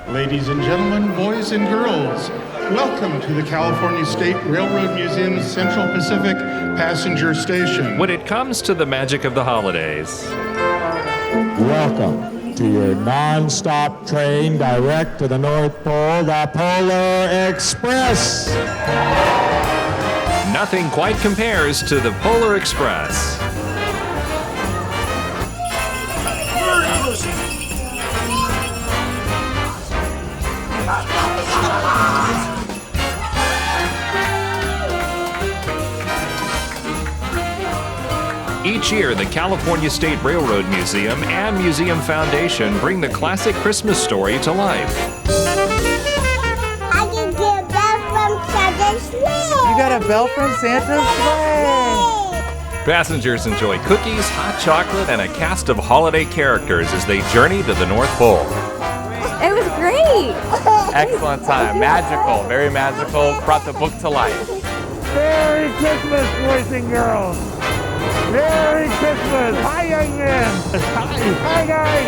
Ladies and gentlemen, boys and girls, welcome to the California State Railroad Museum's Central Pacific Passenger Station. When it comes to the magic of the holidays, welcome to your non-stop train direct to the North Pole, the Polar Express. nothing quite compares to the Polar Express. Each year, the California State Railroad Museum and Museum Foundation bring the classic Christmas story to life. I can get a bell from Santa's sleigh. You got a bell from Santa's sleigh. Passengers enjoy cookies, hot chocolate, and a cast of holiday characters as they journey to the North Pole. It was great. Excellent time. Magical, very magical. Brought the book to life. Merry Christmas, boys and girls. Merry Christmas. Hi, young man. Hi, guys.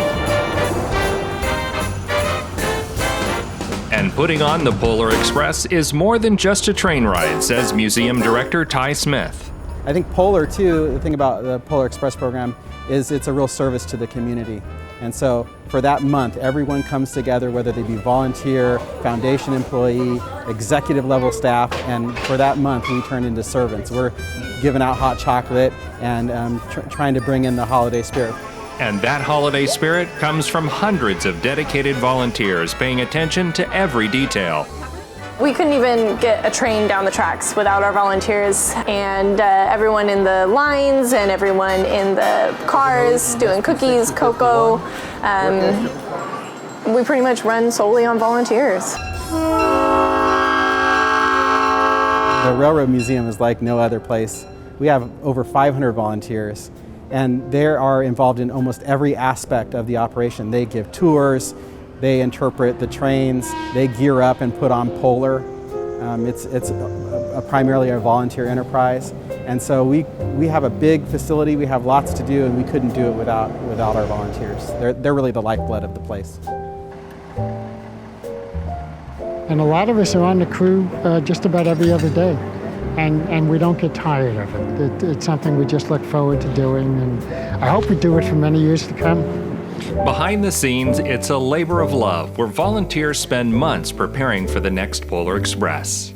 And putting on the Polar Express is more than just a train ride, says Museum Director Ty Smith. I think Polar, too, the thing about the Polar Express program is it's a real service to the community. And so for that month, everyone comes together, whether they be volunteer, foundation employee, executive level staff, and for that month we turn into servants. We're giving out hot chocolate and trying to bring in the holiday spirit. And that holiday spirit comes from hundreds of dedicated volunteers paying attention to every detail. We couldn't even get a train down the tracks without our volunteers, and everyone in the lines and everyone in the cars doing cookies, cocoa. We pretty much run solely on volunteers. The Railroad Museum is like no other place. We have over 500 volunteers, and they are involved in almost every aspect of the operation. They give tours, they interpret the trains, they gear up and put on Polar. It's primarily a volunteer enterprise. And so we have a big facility, we have lots to do, and we couldn't do it without our volunteers. They're really the lifeblood of the place. And a lot of us are on the crew just about every other day. And we don't get tired of it. It's something we just look forward to doing, and I hope we do it for many years to come. Behind the scenes, it's a labor of love where volunteers spend months preparing for the next Polar Express.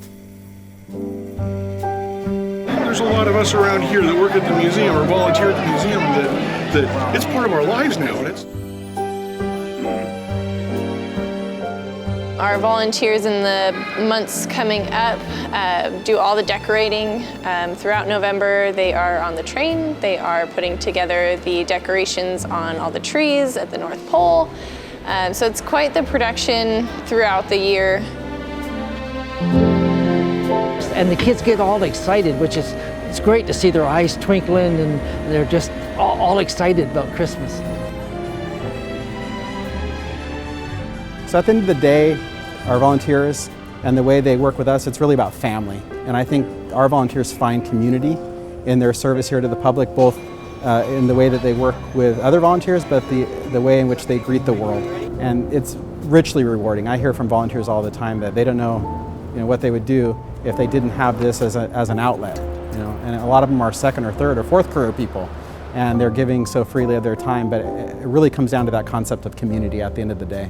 There's a lot of us around here that work at the museum or volunteer at the museum that it's part of our lives now. And it's Our volunteers in the months coming up do all the decorating. Throughout November, they are on the train. They are putting together the decorations on all the trees at the North Pole. So it's quite the production throughout the year. And the kids get all excited, which is, it's great to see their eyes twinkling and they're just all excited about Christmas. So at the end of the day, our volunteers and the way they work with us, it's really about family. And I think our volunteers find community in their service here to the public, both in the way that they work with other volunteers, but the way in which they greet the world. And it's richly rewarding. I hear from volunteers all the time that they don't know, what they would do if they didn't have this as an outlet. And a lot of them are second or third or fourth career people, and they're giving so freely of their time, but it really comes down to that concept of community at the end of the day.